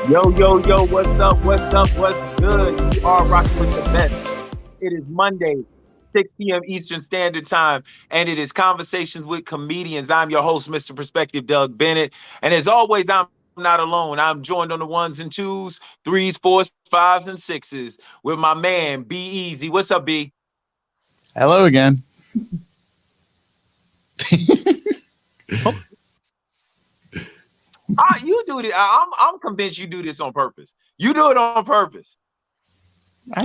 Yo, yo, yo, what's up? What's up? What's good? You are rocking with the best. It is Monday, 6 p.m. Eastern Standard Time, and it is Conversations with Comedians. I'm your host, Mr. Perspective, Doug Bennett. And as always, I'm not alone. I'm joined on the ones and twos, threes, fours, fives, and sixes with my man, B Easy. What's up, B? Hello again. You do this. I'm convinced you do this on purpose. You do it on purpose.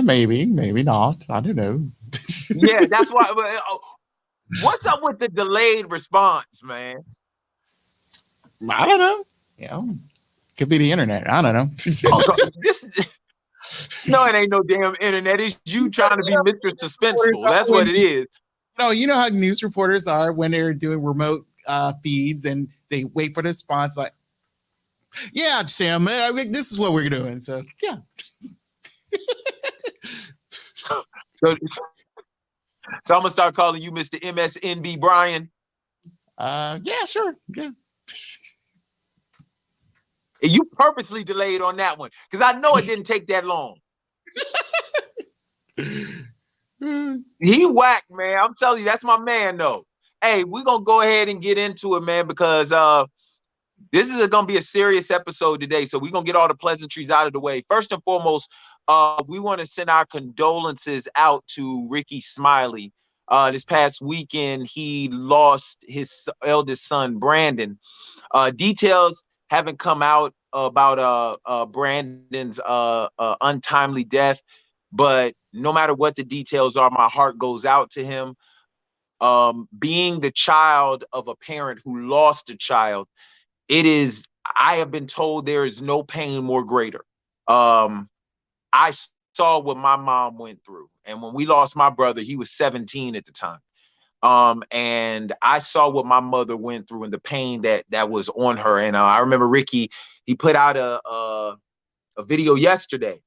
Maybe not. I don't know. Yeah, that's why. What's up with the delayed response, man? I don't know. Could be the internet. I don't know. No, it ain't no damn internet. It's you trying to be Mr. Suspenseful. That's what it is. No, you know how news reporters are when they're doing remote feeds and they wait for the response. Like, yeah, Sam, this is what we're doing. So yeah. So I'm gonna start calling you Mr. MSNB Brian. Yeah, sure. Yeah. You purposely delayed on that one because I know it didn't take that long. He whacked, man. I'm telling you, that's my man, though. Hey, we're gonna go ahead and get into it, man, because this is gonna be a serious episode today. So we're gonna get all the pleasantries out of the way. First and foremost, we want to send our condolences out to Rickey Smiley. This past weekend, he lost his eldest son, Brandon. Details haven't come out about Brandon's untimely death, but no matter what the details are, my heart goes out to him. Being the child of a parent who lost a child, I have been told there is no pain more greater. I saw what my mom went through, and when we lost my brother, he was 17 at the time. And I saw what my mother went through and the pain that was on her. And I remember Rickey, he put out a video yesterday,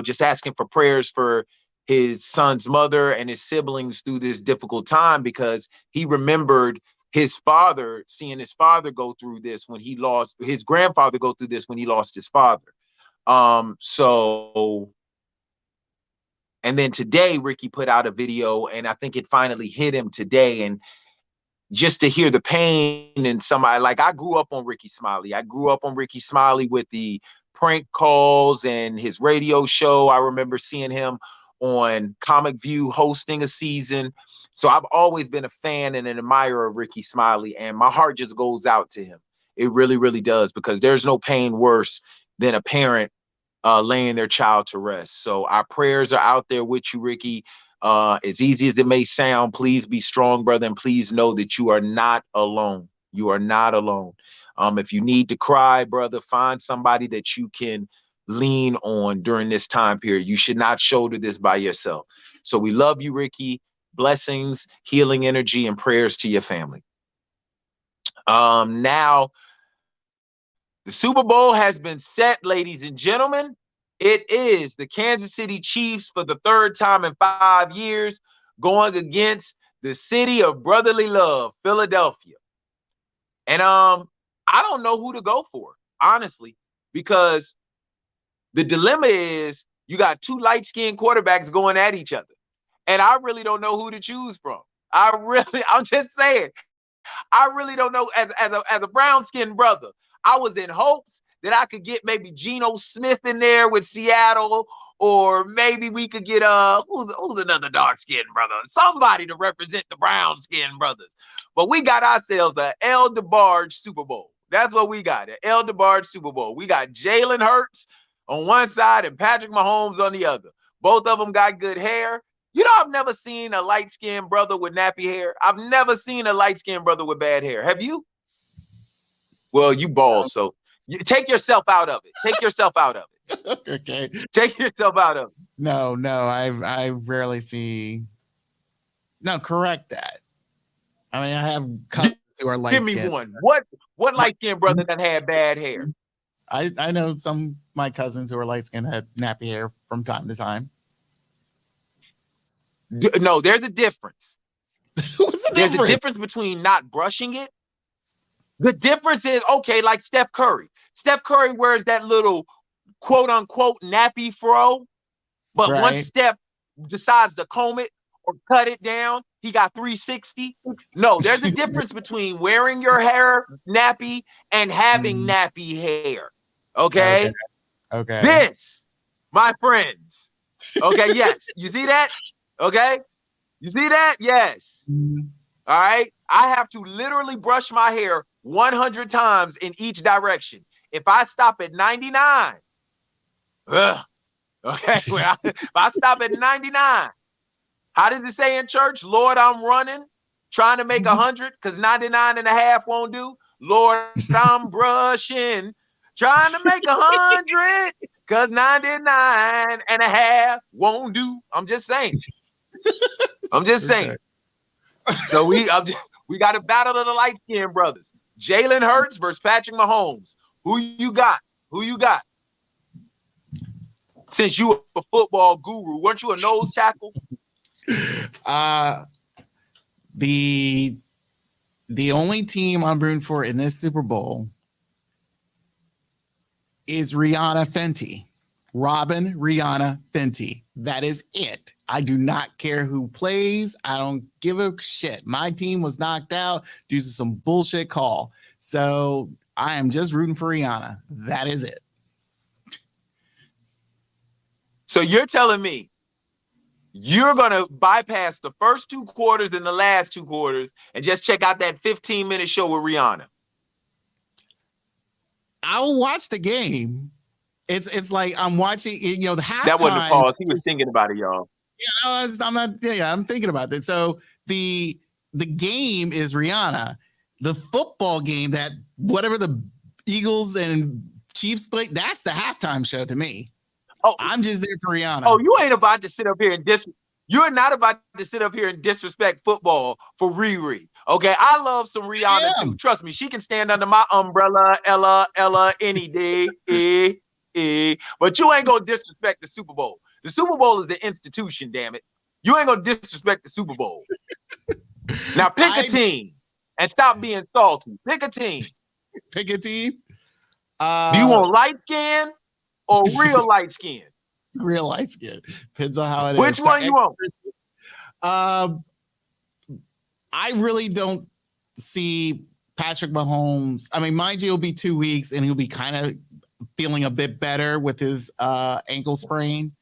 just asking for prayers for his son's mother and his siblings through this difficult time, because he remembered his father, seeing his father go through this when he lost his grandfather, go through this when he lost his father. And then today, Rickey put out a video, and I think it finally hit him today. And just to hear the pain in somebody, like, I grew up on Rickey Smiley. I grew up on Rickey Smiley with the prank calls and his radio show. I remember seeing him on Comic View hosting a season. So I've always been a fan and an admirer of Rickey Smiley, and my heart just goes out to him. It really, really does, because there's no pain worse than a parent laying their child to rest. So our prayers are out there with you, Rickey. As easy as it may sound, please be strong, brother, and please know that you are not alone. You are not alone. If you need to cry, brother, find somebody that you can lean on during this time period. You should not shoulder this by yourself. So we love you, Rickey. Blessings, healing energy, and prayers to your family. Now, the Super Bowl has been set, ladies and gentlemen. It is the Kansas City Chiefs for the third time in 5 years going against the city of brotherly love, Philadelphia. And I don't know who to go for, honestly, because the dilemma is you got two light-skinned quarterbacks going at each other. And I really don't know who to choose from. I'm just saying, I really don't know. As a brown-skinned brother, I was in hopes that I could get maybe Geno Smith in there with Seattle, or maybe we could get who's another dark-skinned brother, somebody to represent the brown-skinned brothers. But we got ourselves an El DeBarge Super Bowl. That's what we got, an El DeBarge Super Bowl. We got Jalen Hurts on one side and Patrick Mahomes on the other. Both of them got good hair. You know, I've never seen a light-skinned brother with nappy hair. I've never seen a light-skinned brother with bad hair. Have you? Well, you bald, so take yourself out of it. Take yourself out of it. Okay. Take yourself out of it. No, I rarely see. No, correct that. I mean, I have cousins who are light-skinned. Give me one. What light-skinned brother that had bad hair? I know some of my cousins who are light-skinned had nappy hair from time to time. No, there's a difference. What's the There's difference? a difference between not brushing it. The difference is, okay, like Steph Curry. Steph Curry wears that little quote unquote nappy fro, but one Right. step decides to comb it or cut it down, he got 360. No, there's a difference between wearing your hair nappy and having nappy hair. Okay. Okay? Okay. This, my friends. Okay, yes. You see that? Okay? You see that? Yes. All right. I have to literally brush my hair 100 times in each direction. If I stop at 99, ugh, okay. If I stop at 99, how does it say in church? Lord, I'm running, trying to make 100 because 99 and a half won't do. Lord, I'm brushing, trying to make 100 because 99 and a half won't do. I'm just saying. I'm just saying. So we got a battle of the light skinned brothers. Jalen Hurts versus Patrick Mahomes. Who you got? Who you got? Since you a football guru, weren't you a nose tackle? The only team I'm rooting for in this Super Bowl is Rihanna Fenty. Robin Rihanna Fenty. That is it. I do not care who plays. I don't give a shit. My team was knocked out due to some bullshit call. So I am just rooting for Rihanna. That is it. So you're telling me you're going to bypass the first 2 quarters and the last 2 quarters and just check out that 15-minute show with Rihanna? I'll watch the game. It's like I'm watching, the halftime. That wasn't a pause. He was thinking about it, y'all. Yeah, I'm not. Yeah, I'm thinking about this. So the game is Rihanna. The football game, that whatever the Eagles and Chiefs play, that's the halftime show to me. Oh, I'm just there for Rihanna. Oh, you ain't about to sit up here and You're not about to sit up here and disrespect football for Riri. Okay, I love some Rihanna too. Trust me, she can stand under my umbrella, Ella, any day. But you ain't gonna disrespect the Super Bowl. The Super Bowl is the institution, damn it. You ain't gonna disrespect the Super Bowl. Now pick a team and stop being salty. Pick a team. Pick a team. Do you want light skin or real light skin? Real light skin. Depends on how it Which one you want? I really don't see Patrick Mahomes. I mean, mind you, it'll be 2 weeks and he'll be kind of feeling a bit better with his ankle sprain.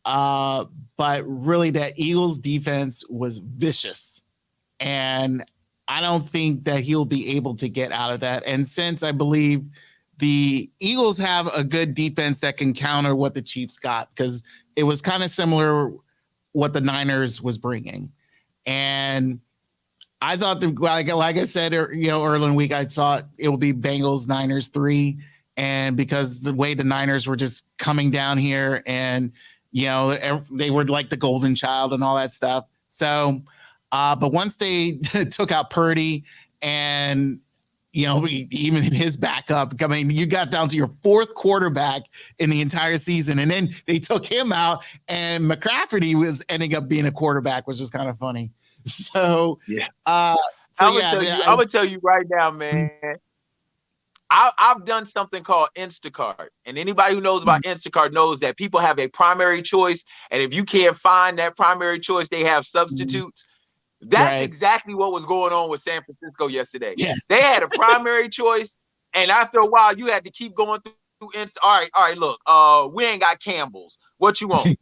But really, that Eagles defense was vicious. And I don't think that he'll be able to get out of that. And since I believe the Eagles have a good defense that can counter what the Chiefs got, because it was kind of similar what the Niners was bringing. And I thought, like I said, early in the week, I thought it will be Bengals Niners 3. And because the way the Niners were just coming down here and, they were like the golden child and all that stuff. So, but once they took out Purdy and, even in his backup, I mean, you got down to your 4th quarterback in the entire season, and then they took him out, and McCaffrey was ending up being a quarterback, which was kind of funny. So, yeah. I'm gonna tell you right now, man. I've done something called Instacart, and anybody who knows about Instacart knows that people have a primary choice, and if you can't find that primary choice, they have substitutes. That's exactly what was going on with San Francisco yesterday. Yes. They had a primary choice, and after a while, you had to keep going through Insta. All right, look, we ain't got Campbell's. What you want?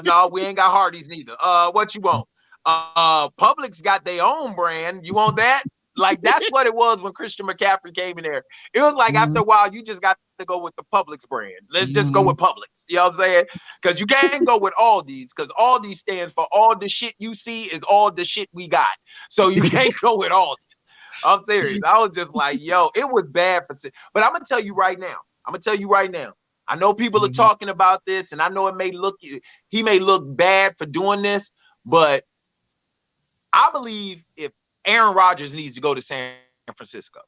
No, we ain't got Hardee's neither. What you want? Publix got their own brand. You want that? Like, that's what it was when Christian McCaffrey came in there. It was like after a while, you just got to go with the Publix brand. Let's just go with Publix. You know what I'm saying? Because you can't go with Aldi's, because Aldi stands for all the shit you see is all the shit we got. So you can't go with Aldi. I'm serious. I was just like, yo, it was bad for. But I'm gonna tell you right now. I know people are talking about this, and I know he may look bad for doing this, but I believe if Aaron Rodgers needs to go to San Francisco,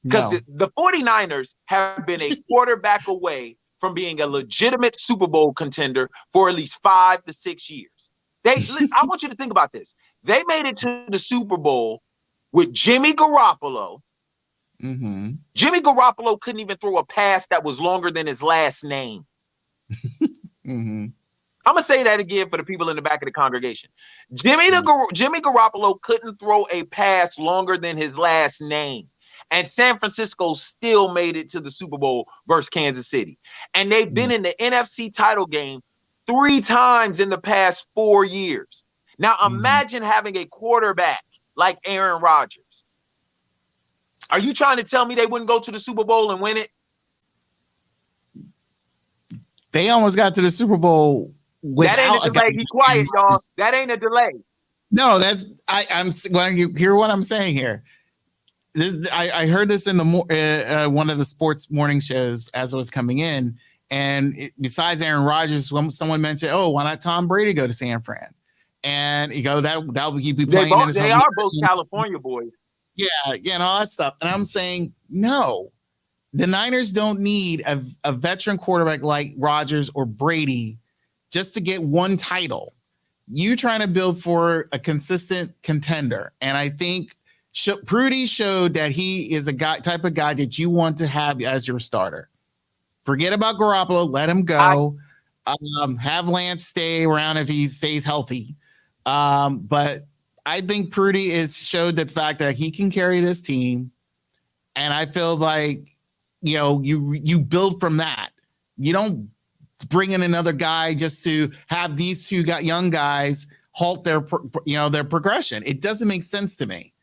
because the 49ers have been a quarterback away from being a legitimate Super Bowl contender for at least 5 to 6 years. I want you to think about this. They made it to the Super Bowl with Jimmy Garoppolo, Mm-hmm. Jimmy Garoppolo couldn't even throw a pass that was longer than his last name. Mm-hmm. I'm going to say that again for the people in the back of the congregation. Jimmy Garoppolo couldn't throw a pass longer than his last name. And San Francisco still made it to the Super Bowl versus Kansas City. And they've been in the NFC title game 3 times in the past 4 years. Now imagine having a quarterback like Aaron Rodgers. Are you trying to tell me they wouldn't go to the Super Bowl and win it? They almost got to the Super Bowl without that ain't a delay. Be quiet, y'all. That ain't a delay. No, that's I'm. Well, you hear what I'm saying here. I heard this in the one of the sports morning shows as it was coming in, and besides Aaron Rodgers, someone mentioned, "Oh, why not Tom Brady go to San Fran?" And you go that would keep you playing. They are both California boys. Yeah, and all that stuff. And I'm saying no. The Niners don't need a veteran quarterback like Rodgers or Brady just to get one title. You trying to build for a consistent contender. And I think Prudy showed that he is a type of guy that you want to have as your starter. Forget about Garoppolo. Let him go. Have Lance stay around if he stays healthy. But I think Prudy showed the fact that he can carry this team. And I feel like, you build from that. You don't bring in another guy just to have these two young guys halt their progression. It doesn't make sense to me.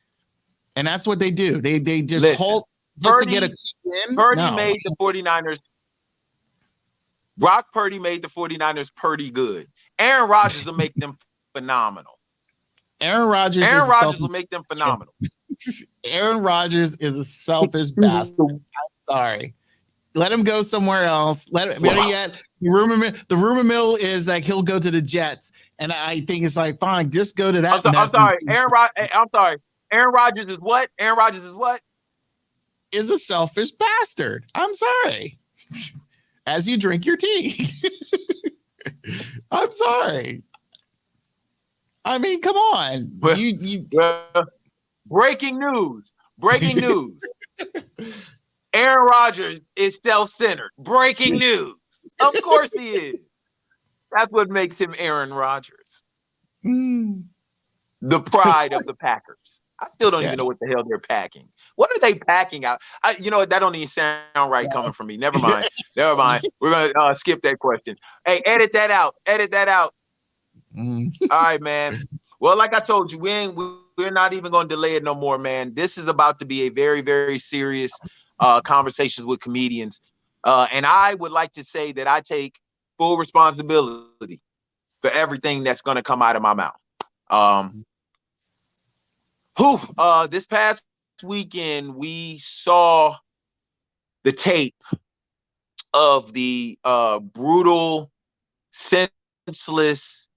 And that's what they do. They just halt just to get a win. Purdy made the 49ers. Brock Purdy made the 49ers pretty good. Aaron Rodgers will make them phenomenal. Aaron Rodgers will make them phenomenal. Aaron Rodgers is a selfish bastard. I'm sorry. Let him go somewhere else. Better yet, the rumor mill is like he'll go to the Jets, and I think it's like fine, just go to that. I'm sorry. Aaron Rodgers is what? Aaron Rodgers is what? Is a selfish bastard. I'm sorry. As you drink your tea. I'm sorry. I mean, come on. Breaking news. Aaron Rodgers is self-centered. Breaking news. Of course he is. That's what makes him Aaron Rodgers. The pride of the Packers. I still don't even know what the hell they're packing. What are they packing out? That don't even sound right coming from me. Never mind. We're going to skip that question. Hey, edit that out. All right, man. Well, like I told you, we're not even going to delay it no more, man. This is about to be a very, very serious conversations with comedians. And I would like to say that I take full responsibility for everything that's going to come out of my mouth. This past weekend, we saw the tape of the brutal, senseless,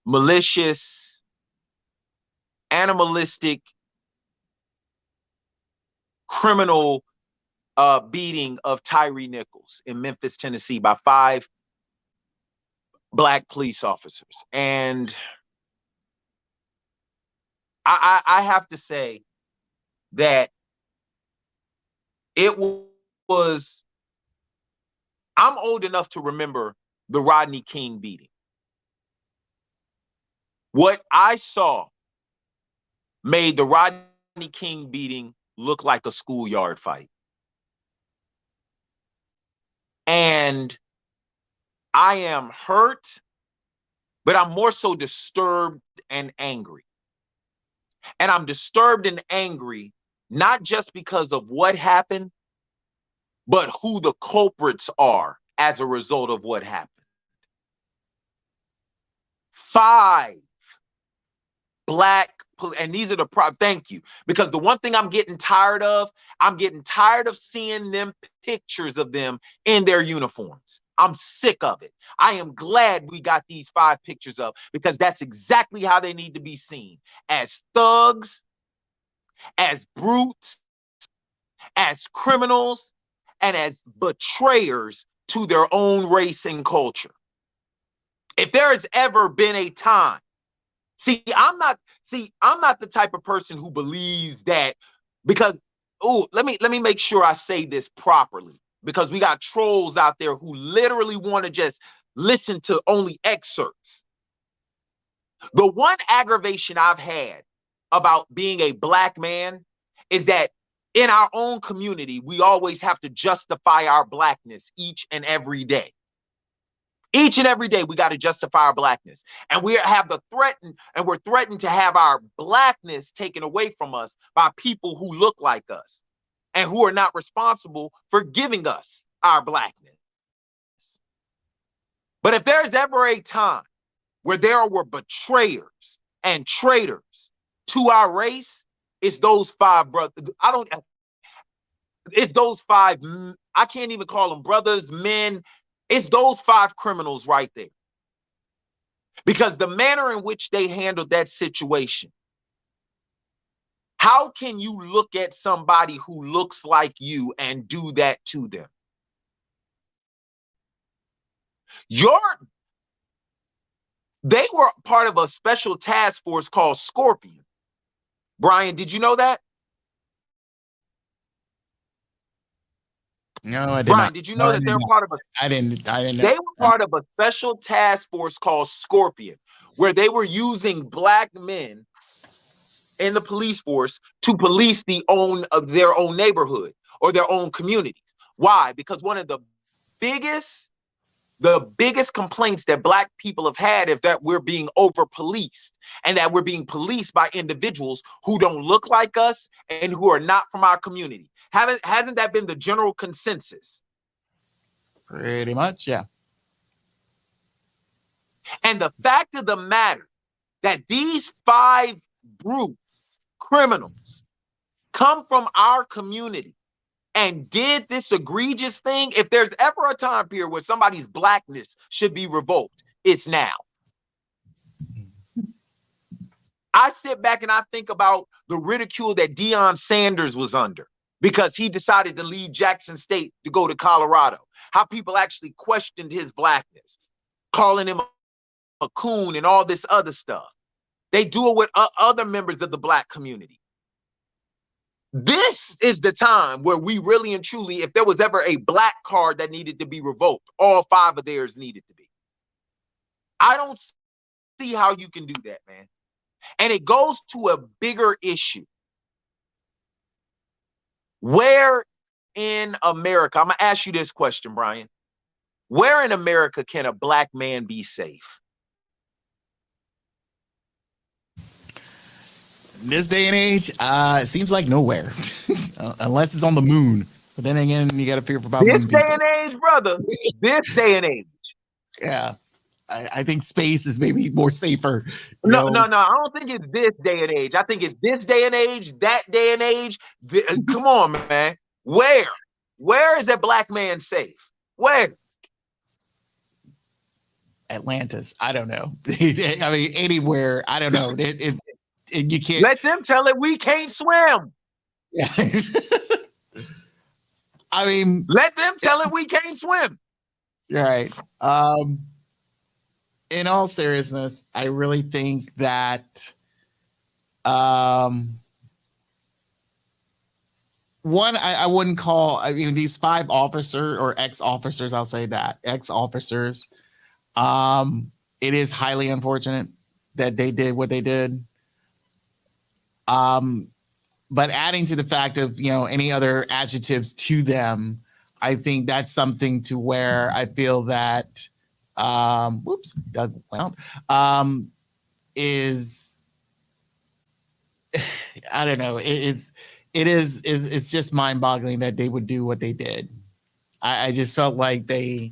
malicious, animalistic, criminal beating of Tyree Nichols in Memphis, Tennessee by 5 Black police officers. And I have to say that it was, I'm old enough to remember the Rodney King beating. What I saw made the Rodney King beating look like a schoolyard fight. And I am hurt, but I'm more so disturbed and angry. And I'm disturbed and angry, not just because of what happened, but who the culprits are as a result of what happened. 5 Black, and these are the thank you, because the one thing I'm getting tired of seeing them pictures of them in their uniforms. I'm sick of it. I am glad we got these 5 pictures up, because that's exactly how they need to be seen, as thugs, as brutes, as criminals, and as betrayers to their own race and culture. If there has ever been a time, I'm not the type of person who believes that, because let me make sure I say this properly, because we got trolls out there who literally want to just listen to only excerpts. The one aggravation I've had about being a black man is that in our own community, we always have to justify our blackness each and every day. Each and every day, we got to justify our blackness. And we're threatened to have our blackness taken away from us by people who look like us and who are not responsible for giving us our blackness. But if there's ever a time where there were betrayers and traitors to our race, it's those five brothers. It's those five, I can't even call them brothers, men. It's those five criminals right there. Because the manner in which they handled that situation, how can you look at somebody who looks like you and do that to them? They were part of a special task force called Scorpion. Brian, did you know that? No, I did Brian, not. did you know that they're part of a? I didn't know. They were part of a special task force called Scorpion, where they were using black men in the police force to police their own neighborhood or their own communities. Why? Because one of the biggest complaints that black people have had is that we're being over policed, and that we're being policed by individuals who don't look like us and who are not from our community. Hasn't that been the general consensus? Pretty much, yeah. And the fact of the matter that these five brutes, criminals, come from our community and did this egregious thing, if there's ever a time period where somebody's blackness should be revoked, it's now. I sit back and I think about the ridicule that Deion Sanders was under because he decided to leave Jackson State to go to Colorado. How people actually questioned his blackness, calling him a coon and all this other stuff. They do it with other members of the black community. This is the time where we really and truly, if there was ever a black card that needed to be revoked, all five of theirs needed to be. I don't see how you can do that, man. And it goes to a bigger issue. Where in America, I'm going to ask you this question, Brian. Where in America can a black man be safe? In this day and age, it seems like nowhere, unless it's on the moon. But then again, you got to fear for about this day and age, brother. This day and age. Yeah, I think space is maybe more safer. No. I don't think it's this day and age. I think it's this day and age, that day and age. Come on, man. Where is a black man safe? Where? Atlantis. I don't know. I mean, anywhere. I don't know. You can't let them tell it we can't swim. Yeah. I mean, let them tell it we can't swim. Right. In all seriousness, I really think that one, I wouldn't call, I mean, these five officers or ex-officers, I'll say that, ex-officers, it is highly unfortunate that they did what they did. But adding to the fact of, any other adjectives to them, I think that's something to where I feel that, is, I don't know. It's just mind boggling that they would do what they did. I just felt like you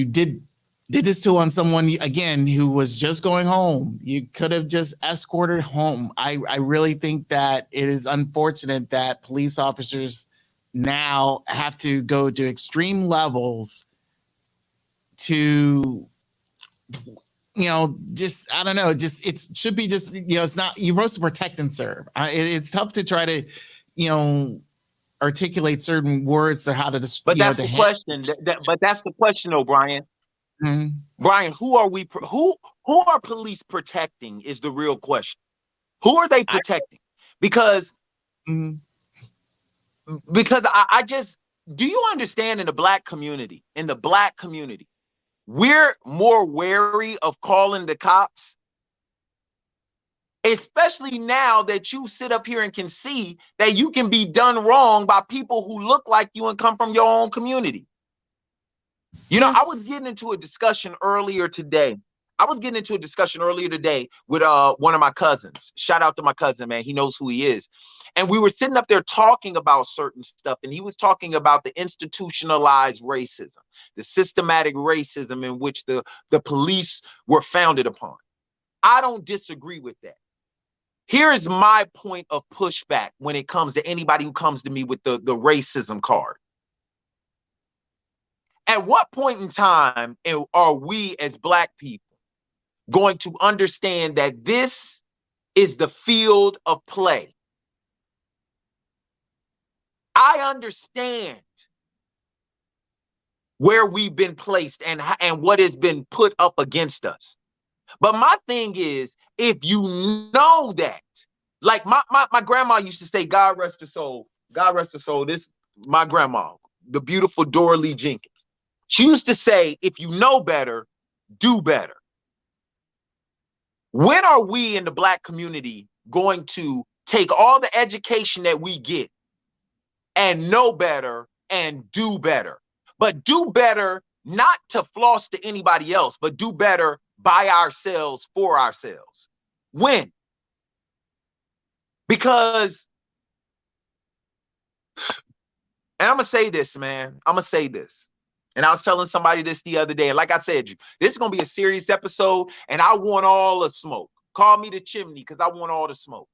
did this to on someone, again, who was just going home. You could have just escorted home. I really think that it is unfortunate that police officers now have to go to extreme levels to, just, I don't know, just, it should be just, it's not, you're supposed to protect and serve. It's tough to try to, articulate certain words to how to, but that's the question. But that's the question, O'Brien. Mm-hmm. Brian, who are police protecting is the real question. Who are they protecting? Because Mhm. Because I just, do you understand, in the black community, we're more wary of calling the cops, especially now that you sit up here and can see that you can be done wrong by people who look like you and come from your own community. You know, Yeah. I was getting into a discussion earlier today. With one of my cousins. Shout out to my cousin, man. He knows who he is. And we were sitting up there talking about certain stuff, and he was talking about the institutionalized racism, the systematic racism in which the police were founded upon. I don't disagree with that. Here is my point of pushback when it comes to anybody who comes to me with the racism card. At what point in time are we as black people going to understand that this is the field of play? I understand where we've been placed and what has been put up against us. But my thing is, if you know that, like my grandma used to say, God rest her soul, God rest her soul. This, my grandma, the beautiful Dora Lee Jenkins. She used to say, if you know better, do better. When are we in the black community going to take all the education that we get and know better and do better? But do better not to floss to anybody else, but do better by ourselves, for ourselves. When? Because, and I'm going to say this, man. I'm going to say this. And I was telling somebody this the other day. And like I said, this is going to be a serious episode, and I want all the smoke. Call me the chimney, because I want all the smoke.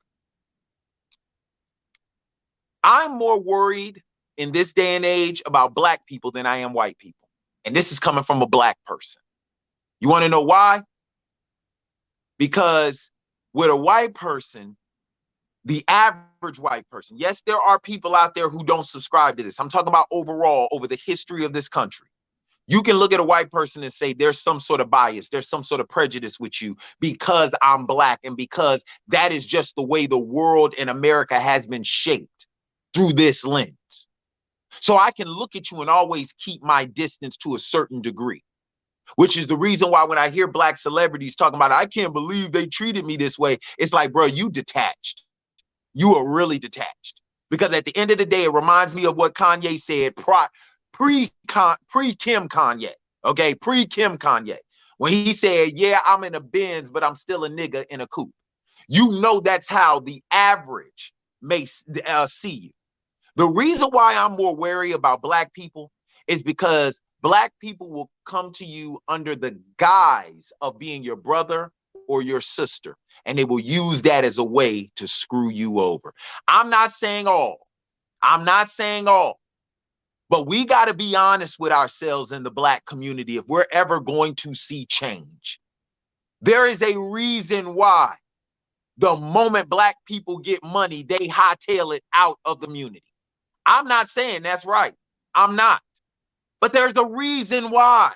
I'm more worried in this day and age about black people than I am white people. And this is coming from a black person. You want to know why? Because with a white person, the average white person, yes, there are people out there who don't subscribe to this. I'm talking about overall, over the history of this country. You can look at a white person and say there's some sort of bias, there's some sort of prejudice with you because I'm black, and because that is just the way the world in America has been shaped through this lens. So I can look at you and always keep my distance to a certain degree, which is the reason why when I hear black celebrities talking about, I can't believe they treated me this way, it's like, bro, you detached. You are really detached. Because at the end of the day, it reminds me of what Kanye said pre-Kim Kanye. Okay, pre-Kim Kanye. When he said, yeah, I'm in a Benz, but I'm still a nigga in a coupe. You know that's how the average may see you. The reason why I'm more wary about black people is because black people will come to you under the guise of being your brother or your sister, and they will use that as a way to screw you over. I'm not saying all, but we got to be honest with ourselves in the black community if we're ever going to see change. There is a reason why the moment black people get money, they hightail it out of the community. I'm not saying that's right. I'm not. But there's a reason why.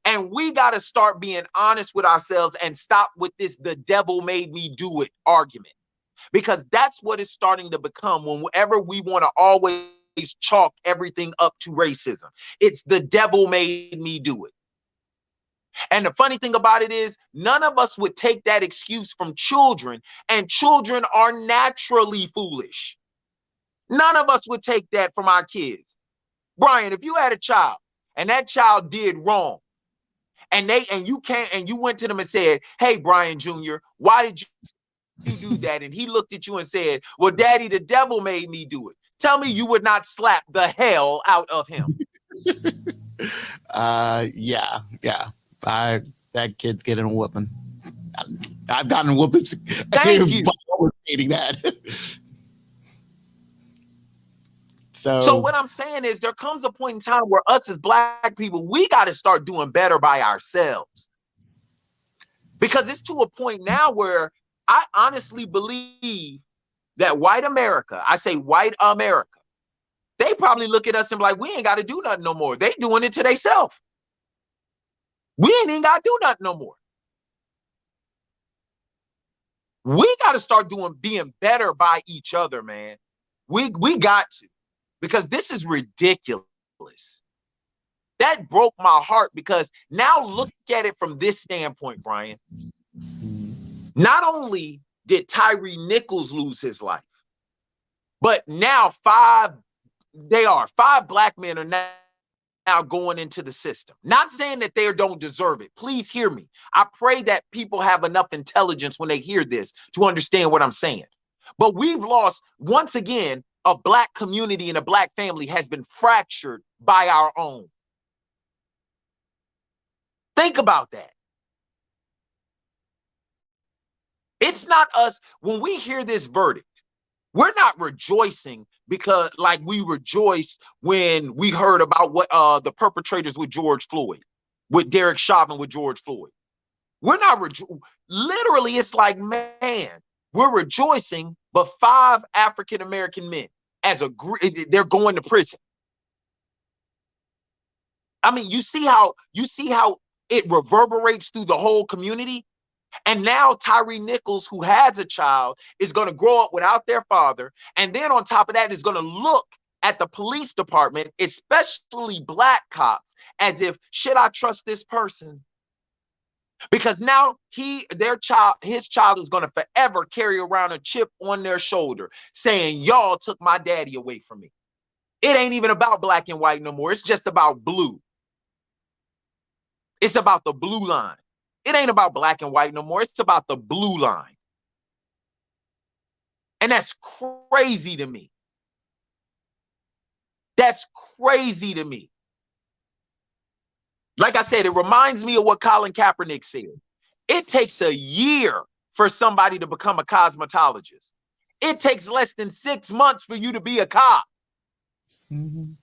And we got to start being honest with ourselves and stop with this "the devil made me do it" argument. Because that's what it's starting to become whenever we want to always chalk everything up to racism. It's "the devil made me do it." And the funny thing about it is, none of us would take that excuse from children, and children are naturally foolish. None of us would take that from our kids. Brian, if you had a child and that child did wrong, and you went to them and said, "Hey, Brian Jr., why did you do that?" And he looked at you and said, "Well, Daddy, the devil made me do it." Tell me you would not slap the hell out of him. Yeah. That kid's getting a whooping. I've gotten whoopings. Thank you. I was stating that. So what I'm saying is, there comes a point in time where us as black people, we got to start doing better by ourselves. Because it's to a point now where I honestly believe that white America, I say white America, they probably look at us and be like, we ain't got to do nothing no more. They doing it to themselves. We ain't even got to do nothing no more. We got to start being better by each other, man. We got to, because this is ridiculous. That broke my heart, because now look at it from this standpoint, Brian. Not only did Tyree Nichols lose his life, but now five black men are now going into the system. Not saying that they don't deserve it. Please hear me. I pray that people have enough intelligence when they hear this to understand what I'm saying. But we've lost, once again, a black community and a black family has been fractured by our own. Think about that. It's not us. When we hear this verdict, we're not rejoicing because, like, we rejoiced when we heard about what the perpetrators with George Floyd, with Derek Chauvin, with George Floyd. We're not literally. It's like, man, we're rejoicing, but 5 African American men they're going to prison. I mean, you see how it reverberates through the whole community. And now Tyree Nichols, who has a child, is going to grow up without their father. And then on top of that, is going to look at the police department, especially black cops, as if, should I trust this person? Because now his child is going to forever carry around a chip on their shoulder saying, y'all took my daddy away from me. It ain't even about black and white no more. It's just about blue. It's about the blue line. It ain't about black and white no more. It's about the blue line. And that's crazy to me. That's crazy to me. Like I said, it reminds me of what Colin Kaepernick said. It takes a year for somebody to become a cosmetologist. It takes less than 6 months for you to be a cop. Mm-hmm.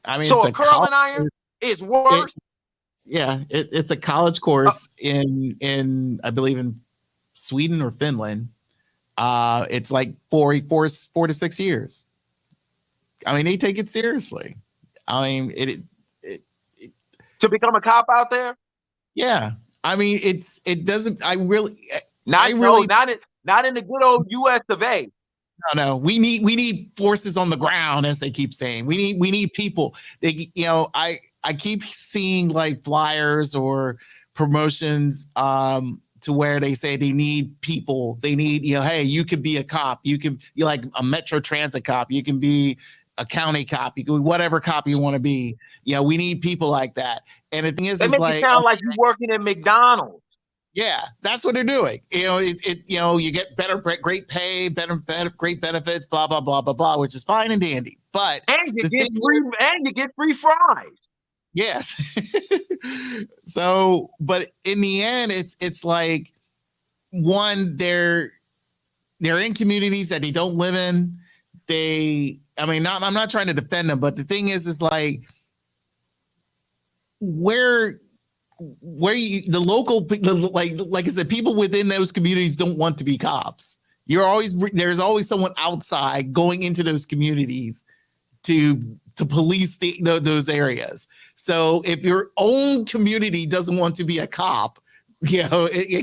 I mean, so a curling iron is worse. It's a college course in I believe in Sweden or Finland. It's like 4 to 6 years. I mean, they take it seriously. I mean, it to become a cop out there. Yeah, I mean, it doesn't. Not in the good old U.S. of A. No. We need forces on the ground, as they keep saying. We need people. I keep seeing like flyers or promotions to where they say they need people. They need, hey, you could be a cop. You're like a Metro Transit cop. You can be a county cop. You can be whatever cop you want to be. We need people like that. And the thing is, they make it sound like you're working at McDonald's. Yeah, that's what they're doing. You get great pay, great benefits, blah blah blah blah blah, which is fine and dandy. But you get free fries. Yes. So, but in the end, it's like, one, they're in communities that they don't live in. I'm not trying to defend them, but the thing is like, where the local, like I said, people within those communities don't want to be cops. There's always someone outside going into those communities to police those areas. So if your own community doesn't want to be a cop, you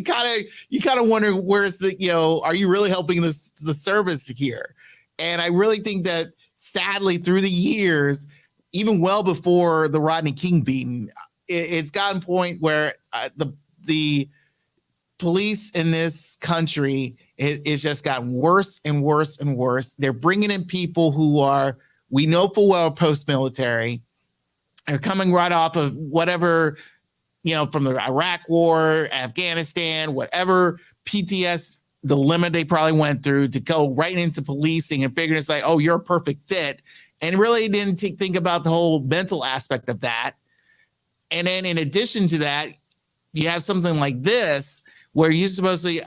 kind of wonder, where's are you really helping the service here? And I really think that, sadly, through the years, even well before the Rodney King beating, it's gotten to a point where the police in this country it's just gotten worse and worse and worse. They're bringing in people who are, we know full well, post-military. They're coming right off of whatever, from the Iraq War, Afghanistan, whatever PTS dilemma they probably went through, to go right into policing and figuring it's like, oh, you're a perfect fit. And really didn't think about the whole mental aspect of that. And then in addition to that, you have something like this where you're supposed to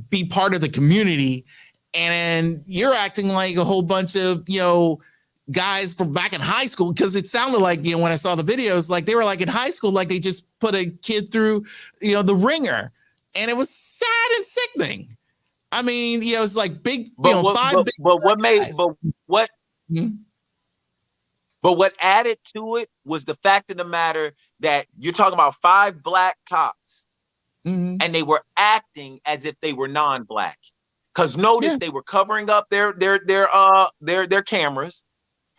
be part of the community, and you're acting like a whole bunch of, guys from back in high school, because it sounded like, when I saw the videos, like they were like in high school, like they just put a kid through, the ringer, and it was sad and sickening. I mean, it's like big, but what added to it was the fact of the matter that you're talking about 5 black cops and they were acting as if they were non-black. Because notice they were covering up their cameras,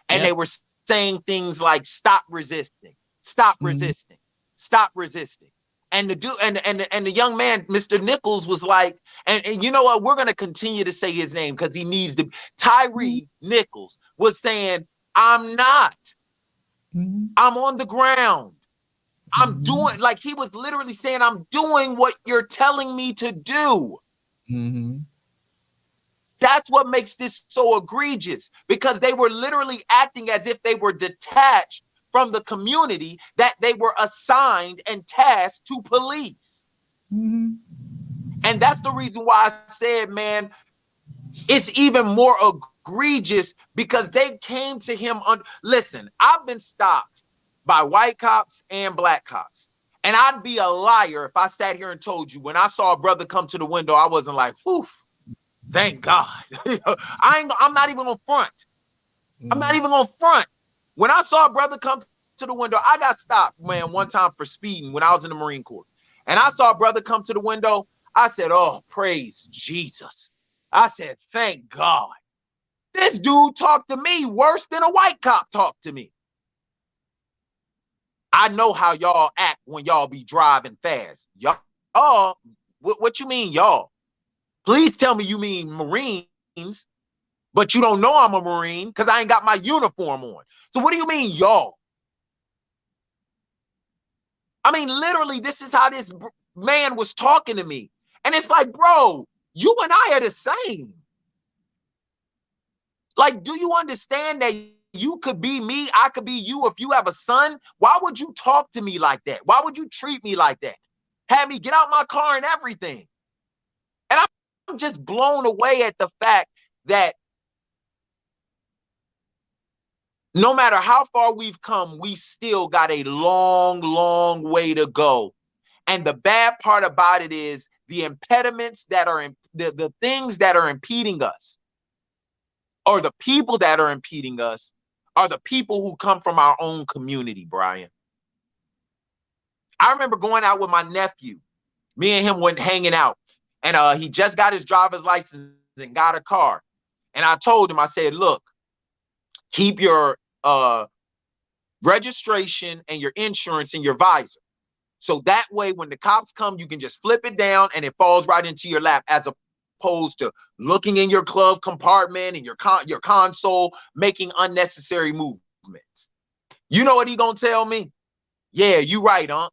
and they were saying things like "stop resisting, stop resisting, stop resisting." And the young man, Mr. Nichols, was like, and you know what? We're gonna continue to say his name because he needs to. Tyre Nichols was saying, "I'm not. I'm on the ground. I'm doing," like he was literally saying, "I'm doing what you're telling me to do." That's what makes this so egregious, because they were literally acting as if they were detached from the community that they were assigned and tasked to police. And that's the reason why I said, man, it's even more egregious, because they came to him on. Listen, I've been stopped by white cops and black cops. And I'd be a liar if I sat here and told you when I saw a brother come to the window, I wasn't like, whew, thank God. I'm not even gonna front. I'm not even gonna front. When I saw a brother come to the window, I got stopped, man, one time for speeding when I was in the Marine Corps. And I saw a brother come to the window. I said, oh, praise Jesus. I said, thank God. This dude talked to me worse than a white cop talked to me. I know how y'all act when y'all be driving fast. Y'all, what you mean, y'all? Please tell me you mean Marines, but you don't know I'm a Marine because I ain't got my uniform on. So what do you mean, y'all? I mean, literally, this is how this man was talking to me. And it's like, bro, you and I are the same. Like, do you understand that you could be me, I could be you if you have a son? Why would you talk to me like that? Why would you treat me like that? Have me get out my car and everything. And I'm just blown away at the fact that no matter how far we've come, we still got a long, long way to go. And the bad part about it is the impediments that are the things that are impeding us, or the people that are impeding us, are the people who come from our own community, Brian. I remember going out with my nephew. Me and him went hanging out, and he just got his driver's license and got a car. And I told him, I said, look, keep your registration and your insurance in your visor. So that way, when the cops come, you can just flip it down and it falls right into your lap, as opposed to looking in your glove compartment and your console, making unnecessary movements. You know what he gonna tell me? Yeah, you right, Unc.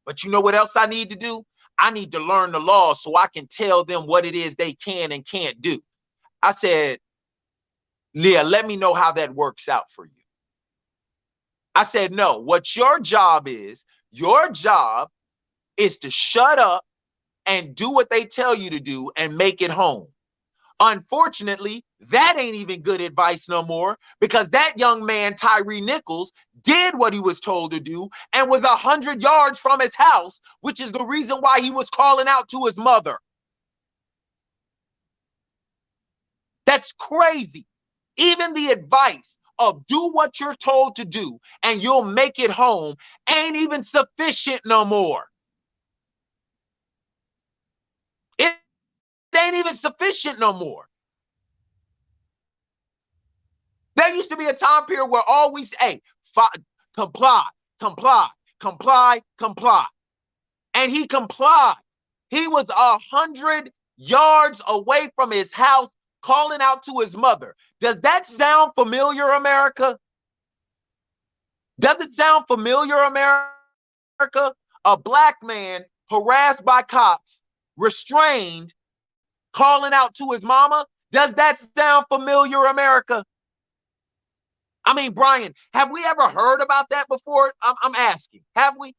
But you know what else I need to do? I need to learn the law so I can tell them what it is they can and can't do. I said, Leah, let me know how that works out for you. I said, no, what your job is to shut up and do what they tell you to do and make it home. Unfortunately, that ain't even good advice no more, because that young man, Tyre Nichols, did what he was told to do and was 100 yards from his house, which is the reason why he was calling out to his mother. That's crazy. Even the advice of do what you're told to do and you'll make it home ain't even sufficient no more. It ain't even sufficient no more. There used to be a time period where all we say, comply, comply, comply, comply. And he complied. He was 100 yards away from his house calling out to his mother. Does that sound familiar, America? Does it sound familiar, America? A black man harassed by cops, restrained, calling out to his mama. Does that sound familiar, America? I mean, Brian, have we ever heard about that before? I'm asking. Have we?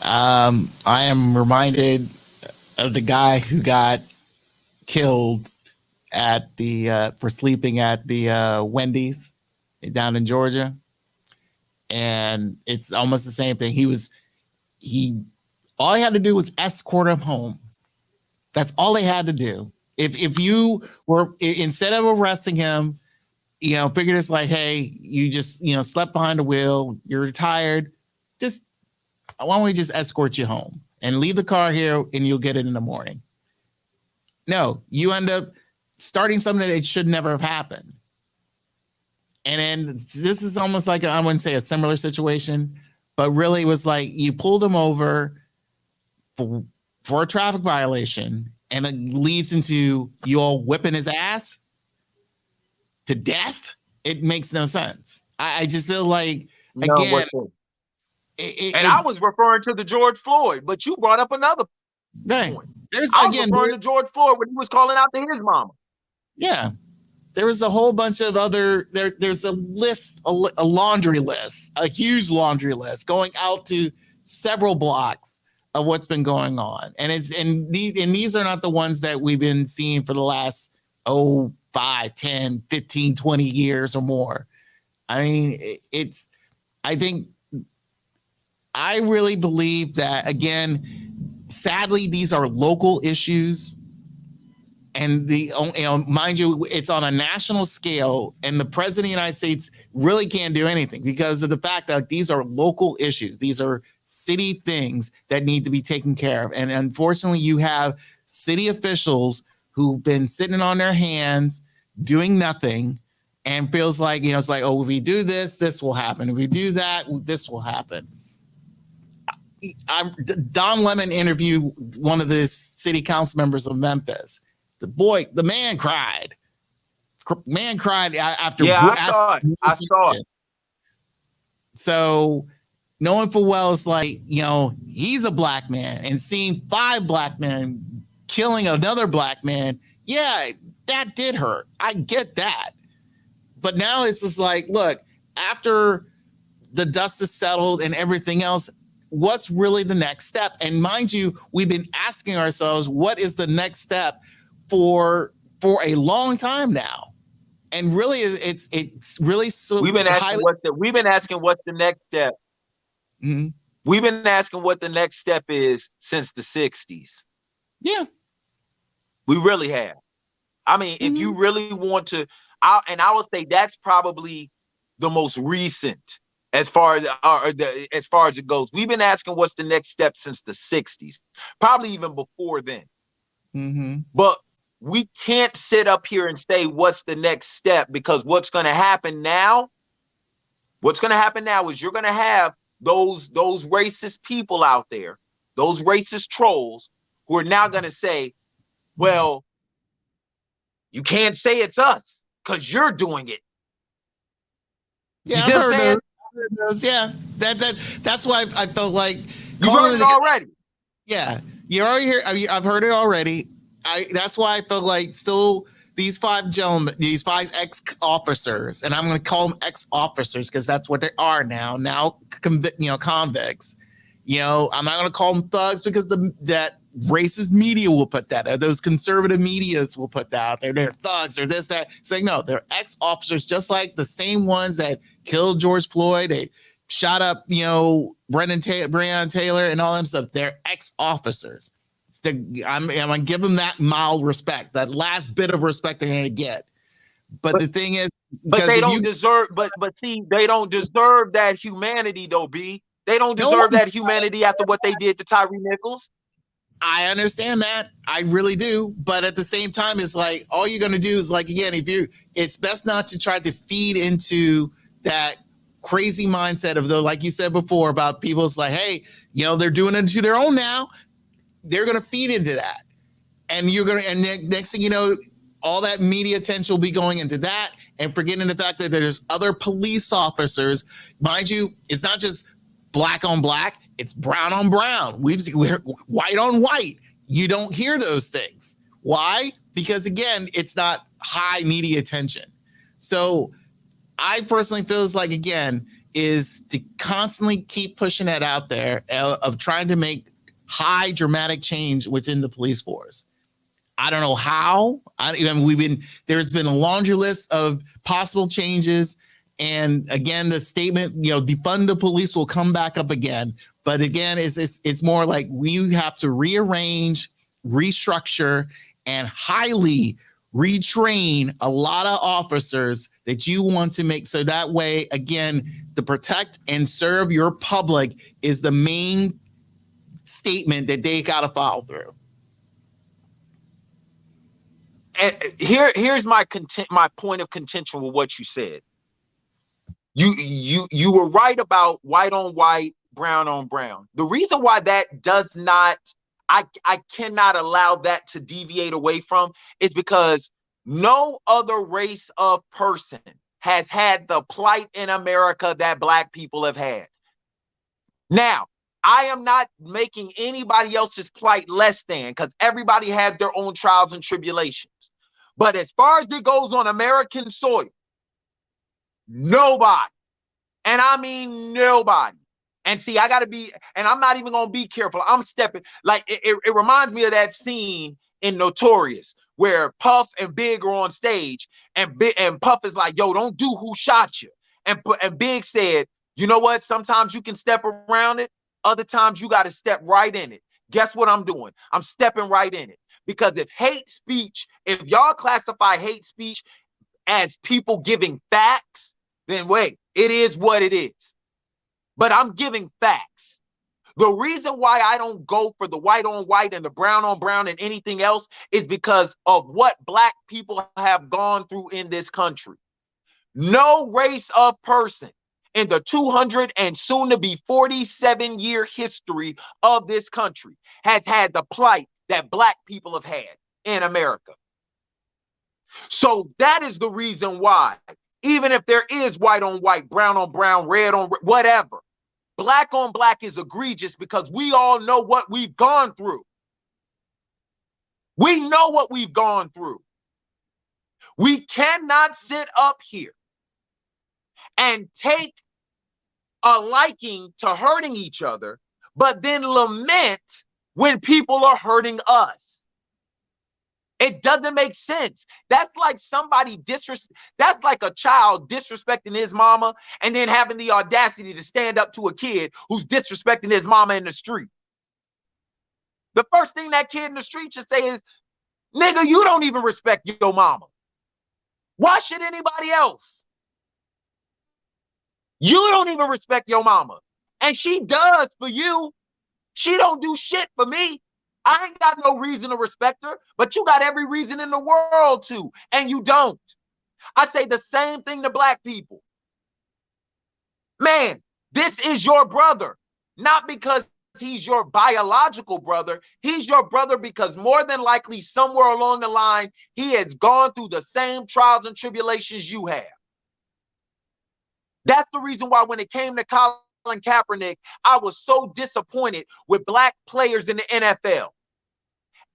I am reminded of the guy who got killed at the for sleeping at the Wendy's down in Georgia, and it's almost the same thing. All he had to do was escort him home. That's all they had to do. If you were, instead of arresting him, figured it's like, hey, you just slept behind the wheel, you're retired, just why don't we just escort you home? and leave the car here and you'll get it in the morning. No, you end up starting something that it should never have happened. And then this is almost like, I wouldn't say a similar situation, but really it was like you pulled him over for a traffic violation, and it leads into you all whipping his ass to death. It makes no sense. I just feel like, again, I was referring to the George Floyd, but you brought up another point. I was referring to George Floyd when he was calling out to his mama. Yeah. There was a whole bunch of other, there's a list, a laundry list, a huge laundry list going out to several blocks of what's been going on. And these are not the ones that we've been seeing for the last 5, 10, 15, 20 years or more. I mean, I really believe that, again, sadly, these are local issues. And mind you, it's on a national scale, and the president of the United States really can't do anything because of the fact that these are local issues. These are city things that need to be taken care of. And unfortunately, you have city officials who've been sitting on their hands doing nothing and feels like, it's like, if we do this, this will happen. If we do that, this will happen. Don Lemon interviewed one of the city council members of Memphis. The man cried. After. Yeah, I saw it. So knowing full well, it's like, he's a black man, and seeing 5 black men killing another black man, yeah, that did hurt. I get that. But now it's just like, look, after the dust is settled and everything else, what's really the next step? And mind you, we've been asking ourselves, what is the next step for a long time now? And really, it's really so. We've been asking what's the next step. Mm-hmm. We've been asking what the next step is since the 60s. Yeah, we really have. I mean, if you really want to, I would say that's probably the most recent as far as it goes. We've been asking what's the next step since the 60s, probably even before then. Mm-hmm. But we can't sit up here and say what's the next step, because what's going to happen now is you're going to have those racist people out there, those racist trolls, who are now going to say, well, you can't say it's us because you're doing it. Yeah, I've heard those. Yeah, that's why I felt like you heard it already. Yeah, you already hear. I've heard it already. That's why I felt like still these 5 gentlemen, these 5 ex-officers, and I'm going to call them ex-officers because that's what they are now. Now, convicts. I'm not going to call them thugs because that racist media will put that, or those conservative medias will put that out there. They're thugs or this, that. It's like, no, they're ex-officers, just like the same ones that killed George Floyd. They shot up, Breonna Taylor and all that stuff. They're ex-officers. I'm going to give them that mild respect, that last bit of respect they're going to get. But the thing is, but they don't deserve. But see, they don't deserve that humanity, though. B. They don't deserve that humanity after what they did to Tyre Nichols. I understand that. I really do. But at the same time, it's like all you're going to do is, like, again, it's best not to try to feed into that crazy mindset of, like you said before, about people's like, hey, they're doing it to their own now. They're going to feed into that. And next thing you know, all that media attention will be going into that, and forgetting the fact that there's other police officers. Mind you, it's not just black on black, it's brown on brown. We're white on white. You don't hear those things. Why? Because again, it's not high media attention. So I personally feel like, again, is to constantly keep pushing that out there of trying to make high dramatic change within the police force. I don't know how. There's been a laundry list of possible changes. And again, the statement, defund the police will come back up again. But again, it's more like we have to rearrange, restructure, and highly retrain a lot of officers that you want to make. So that way, again, to protect and serve your public is the main statement that they got to follow through. And here's my point of contention with what you said. You were right about white on white, brown on brown. The reason why that does not, I cannot allow that to deviate away from, is because no other race of person has had the plight in America that Black people have had. Now, I am not making anybody else's plight less than, because everybody has their own trials and tribulations. But as far as it goes on American soil, nobody, and I mean nobody. And see, I got to be, and I'm not even going to be careful. I'm stepping, like, it reminds me of that scene in Notorious where Puff and Big are on stage, and Puff is like, yo, don't do Who Shot You. And Big said, you know what? Sometimes you can step around it. Other times you got to step right in it. Guess what I'm doing? I'm stepping right in it. Because if hate speech, if y'all classify hate speech as people giving facts, then wait, it is what it is. But I'm giving facts. The reason why I don't go for the white on white and the brown on brown and anything else is because of what Black people have gone through in this country. No race of person in the 200 and soon to be 47-year history of this country has had the plight that Black people have had in America. So that is the reason why, even if there is white on white, brown on brown, red on whatever, Black on Black is egregious, because we all know what we've gone through. We know what we've gone through. We cannot sit up here and take a liking to hurting each other, but then lament when people are hurting us. It doesn't make sense. That's like somebody that's like a child disrespecting his mama and then having the audacity to stand up to a kid who's disrespecting his mama in the street. The first thing that kid in the street should say is, nigga, you don't even respect your mama. Why should anybody else? You don't even respect your mama. And she does for you. She don't do shit for me. I ain't got no reason to respect her, but you got every reason in the world to, and you don't. I say the same thing to Black people. Man, this is your brother, not because he's your biological brother. He's your brother because more than likely somewhere along the line, he has gone through the same trials and tribulations you have. That's the reason why when it came to Colin Kaepernick, I was so disappointed with Black players in the NFL.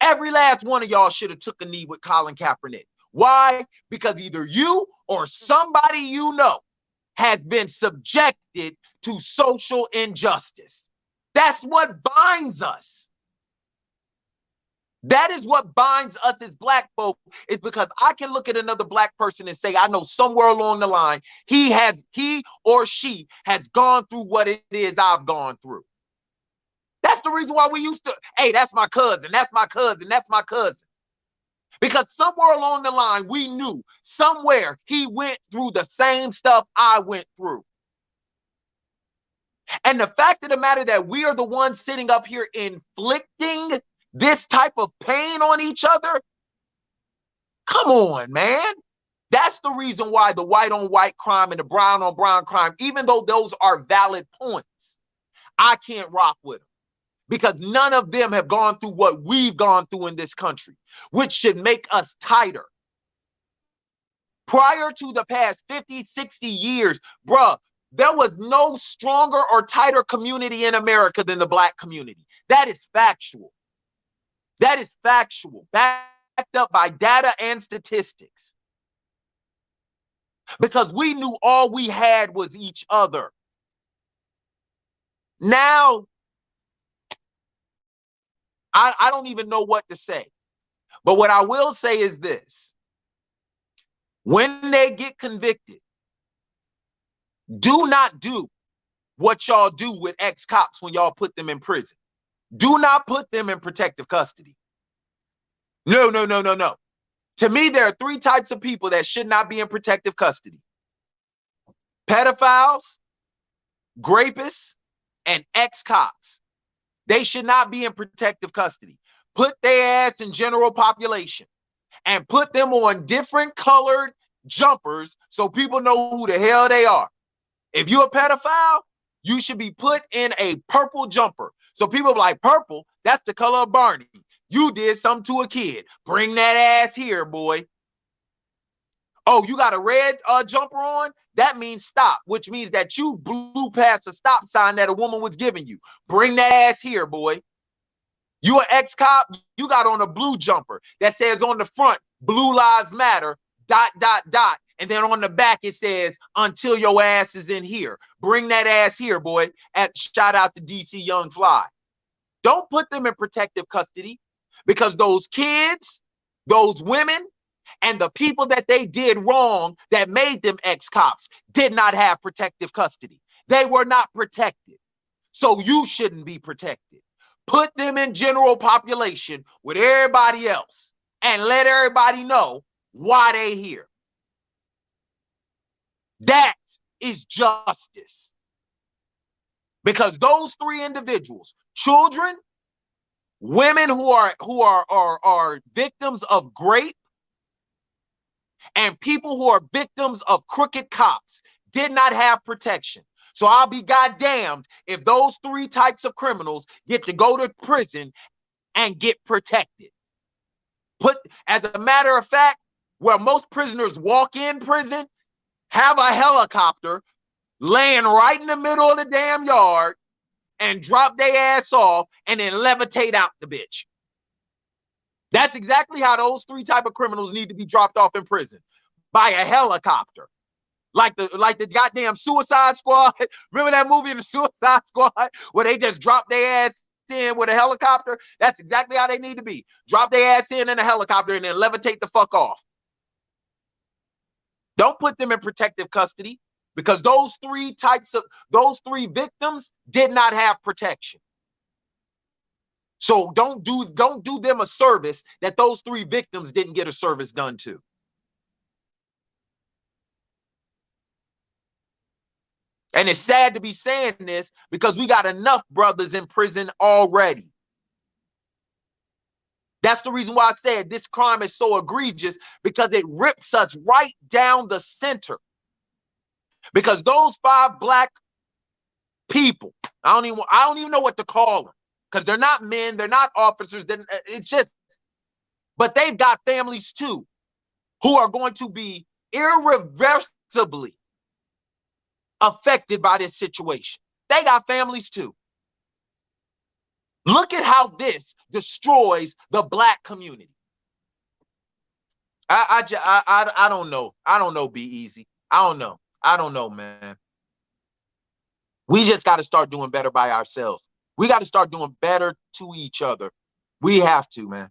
Every last one of y'all should have took a knee with Colin Kaepernick. Why? Because either you or somebody you know has been subjected to social injustice. That's what binds us. That is what binds us as Black folk, is because I can look at another Black person and say, I know somewhere along the line, he or she has gone through what it is I've gone through. That's the reason why we used to, hey, that's my cousin, that's my cousin, that's my cousin. Because somewhere along the line, we knew somewhere he went through the same stuff I went through. And the fact of the matter that we are the ones sitting up here inflicting this type of pain on each other, come on, man. That's the reason why the white on white crime and the brown on brown crime, even though those are valid points, I can't rock with them. Because none of them have gone through what we've gone through in this country, which should make us tighter. Prior to the past 50, 60 years, bruh, there was no stronger or tighter community in America than the Black community. That is factual. That is factual, backed up by data and statistics. Because we knew all we had was each other. Now, I don't even know what to say. But what I will say is this. When they get convicted, do not do what y'all do with ex-cops when y'all put them in prison. Do not put them in protective custody. No, no, no, no, no. To me, there are three types of people that should not be in protective custody: pedophiles, rapists, and ex-cops. They should not be in protective custody. Put their ass in general population and put them on different colored jumpers so people know who the hell they are. If you're a pedophile, you should be put in a purple jumper. So people are like, purple, that's the color of Barney. You did something to a kid. Bring that ass here, boy. Oh, you got a red jumper on? That means stop, which means that you blew past a stop sign that a woman was giving you. Bring that ass here, boy. You an ex-cop, you got on a blue jumper that says on the front, Blue Lives Matter, ... And then on the back, it says, until your ass is in here. Bring that ass here, boy. Shout out to DC Young Fly. Don't put them in protective custody because those kids, those women, and the people that they did wrong that made them ex-cops did not have protective custody. They were not protected. So you shouldn't be protected. Put them in general population with everybody else and let everybody know why they here. That is justice. Because those three individuals, children, women who are victims of grape, and people who are victims of crooked cops did not have protection. So I'll be goddamned if those three types of criminals get to go to prison and get protected. As a matter of fact, where most prisoners walk in prison, have a helicopter laying right in the middle of the damn yard and drop their ass off and then levitate out the bitch. That's exactly how those three type of criminals need to be dropped off in prison, by a helicopter. Like the goddamn Suicide Squad. Remember that movie, The Suicide Squad, where they just drop their ass in with a helicopter? That's exactly how they need to be. Drop their ass in a helicopter and then levitate the fuck off. Don't put them in protective custody because those three victims did not have protection. So don't do them a service that those three victims didn't get a service done to. And it's sad to be saying this because we got enough brothers in prison already. That's the reason why I said this crime is so egregious, because it rips us right down the center. Because those 5 black people, I don't even know what to call them, because they're not men, they're not officers, it's just, but they've got families too, who are going to be irreversibly affected by this situation. They got families too. Look at how this destroys the black community. I don't know. I don't know, Be Easy. I don't know, man. We just got to start doing better by ourselves. We got to start doing better to each other. We have to, man.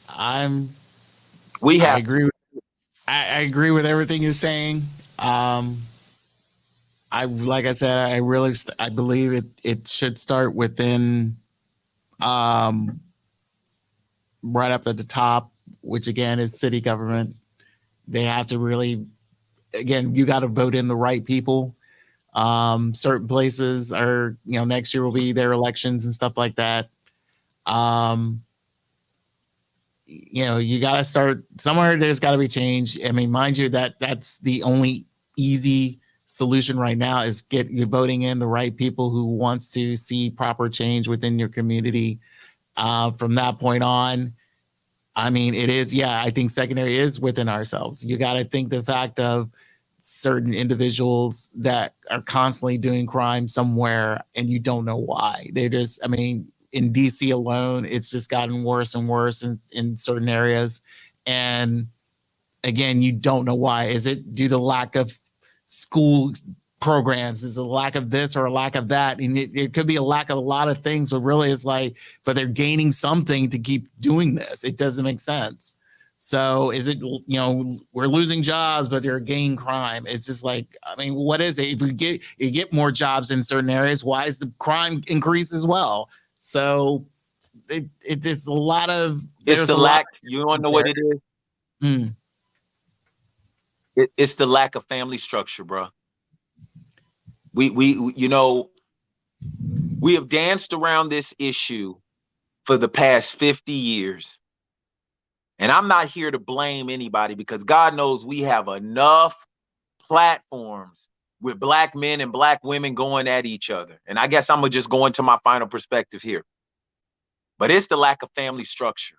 I agree with everything you're saying. Like I said, I believe it should start within, right up at the top, which again is city government. They have to really, again, you got to vote in the right people. Certain places are, next year will be their elections and stuff like that. You got to start somewhere. There's got to be change. I mean, mind you, that's the only easy solution right now is you're voting in the right people who wants to see proper change within your community. From that point on, I mean, it is, I think secondary is within ourselves. You got to think the fact of certain individuals that are constantly doing crime somewhere and you don't know why. They're just, I mean, in DC alone, it's just gotten worse and worse in certain areas. And again, you don't know why. Is it due to lack of school programs? Is it a lack of this or a lack of that? And it could be a lack of a lot of things, but really it's like, but they're gaining something to keep doing this. It doesn't make sense. So is it, we're losing jobs, but they're gaining crime. It's just like, I mean, what is it? If you get more jobs in certain areas, why is the crime increase as well? So it's a lot of, it's the lack. You want to know what it is? It's the lack of family structure, bro. We We have danced around this issue for the past 50 years. And I'm not here to blame anybody because God knows we have enough platforms with black men and black women going at each other. And I guess I'm going to just go into my final perspective here. But it's the lack of family structure.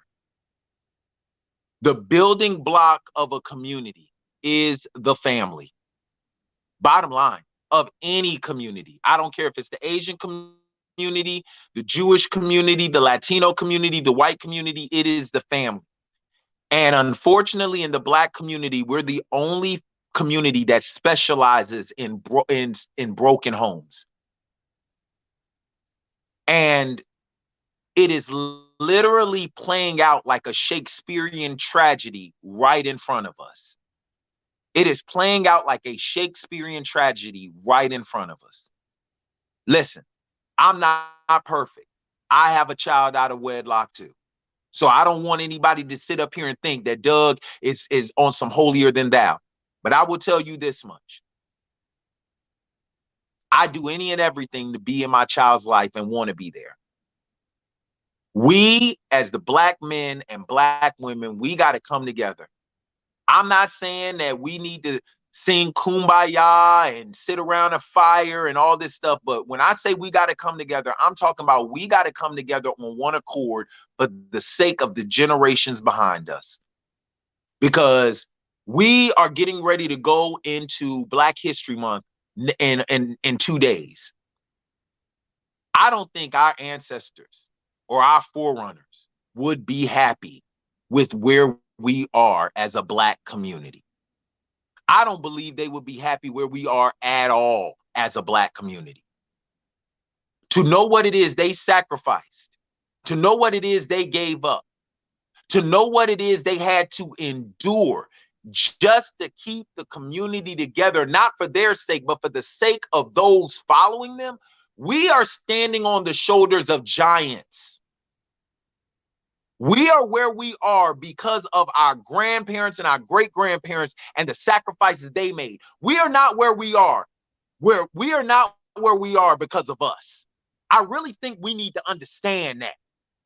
The building block of a community is the family. Bottom line, of any community. I don't care if it's the Asian community, the Jewish community, the Latino community, the white community, it is the family. And unfortunately, in the black community, we're the only community that specializes in broken homes. And it is literally playing out like a Shakespearean tragedy right in front of us. It is playing out like a Shakespearean tragedy right in front of us. Listen, I'm not perfect. I have a child out of wedlock too. So I don't want anybody to sit up here and think that Doug is on some holier than thou. But I will tell you this much. I do any and everything to be in my child's life and want to be there. We, as the black men and black women, we got to come together. I'm not saying that we need to sing Kumbaya and sit around a fire and all this stuff. But when I say we got to come together, I'm talking about we got to come together on one accord for the sake of the generations behind us. Because we are getting ready to go into Black History Month in 2 days. I don't think our ancestors or our forerunners would be happy with where we are as a black community. I don't believe they would be happy where we are at all as a black community. To know what it is they sacrificed, to know what it is they gave up, to know what it is they had to endure just to keep the community together, not for their sake, but for the sake of those following them. We are standing on the shoulders of giants. We are where we are because of our grandparents and our great-grandparents and the sacrifices they made. We are not where we are. We are not where we are because of us. I really think we need to understand that.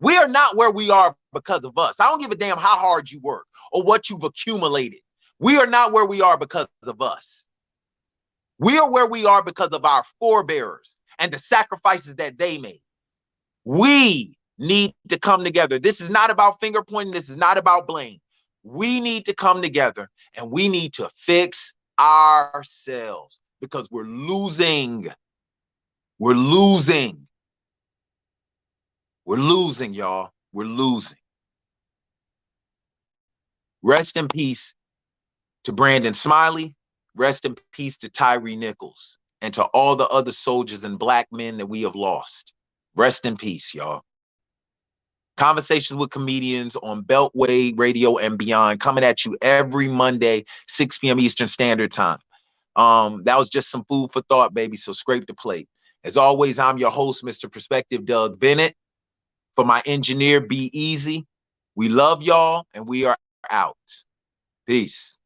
We are not where we are because of us. I don't give a damn how hard you work or what you've accumulated. We are not where we are because of us. We are where we are because of our forebears and the sacrifices that they made. We need to come together. This is not about finger pointing. This is not about blame. We need to come together and we need to fix ourselves because we're losing. We're losing. We're losing, y'all. We're losing. Rest in peace to Brandon Smiley. Rest in peace to Tyree Nichols and to all the other soldiers and black men that we have lost. Rest in peace, y'all. Conversations with Comedians on Beltway Radio and beyond, coming at you every Monday, 6 p.m. Eastern Standard Time. That was just some food for thought, baby, so scrape the plate. As always, I'm your host, Mr. Perspective Doug Bennett. For my engineer, Be Easy, we love y'all and we are out. Peace.